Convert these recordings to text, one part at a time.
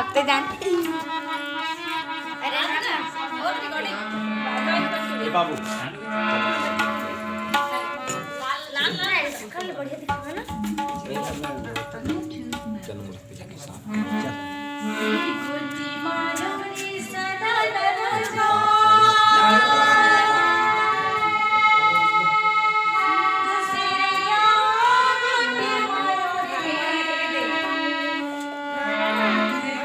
आपते जान अरे ना और रिकॉर्डिंग ए बाबू लाल लाल कल बढ़िया दिखेगा ना चलो मुझे जाके साथ गुड्डी मानवरी सदा दरजा दसेरिया गुड्डी मानवरी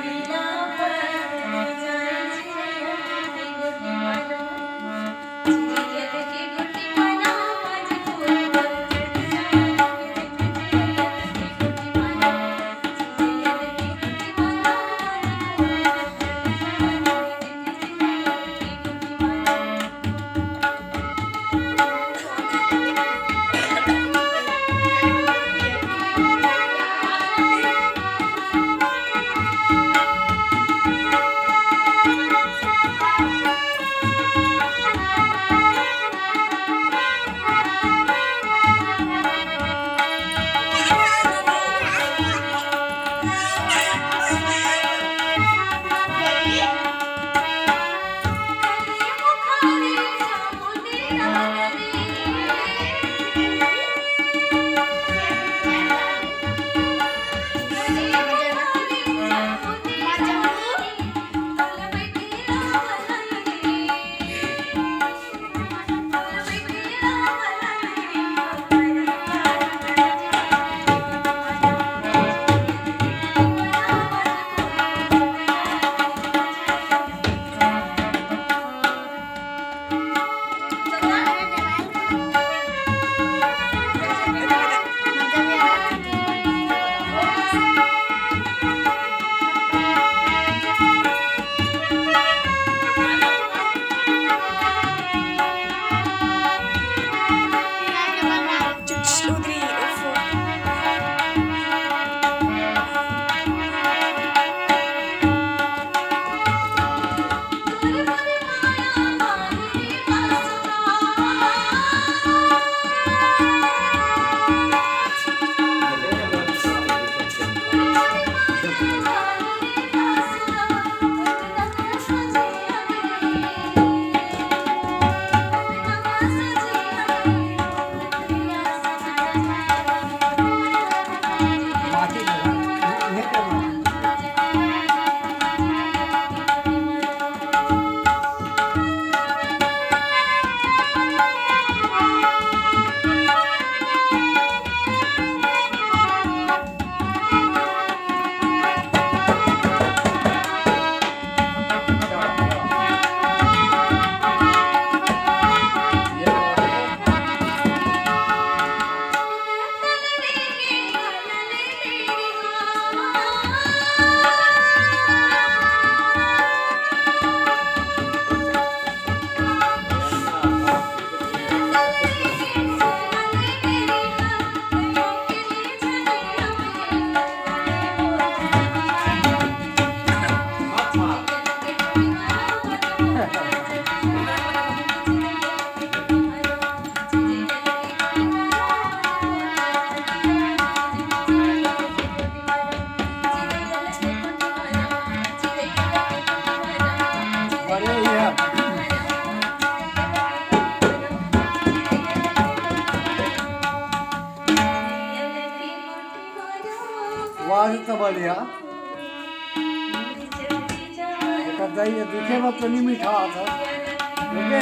लीला पर जाई चिड़िया गुड्डी मानो चिड़िया देखी गुड्डी मानो मजबूर पर चढ़ जाए चिड़िया देखी गुड्डी मानो चिड़िया देखी गुड्डी मानो वाजता बढ़िया दिखे मत नहीं मीठा था ओके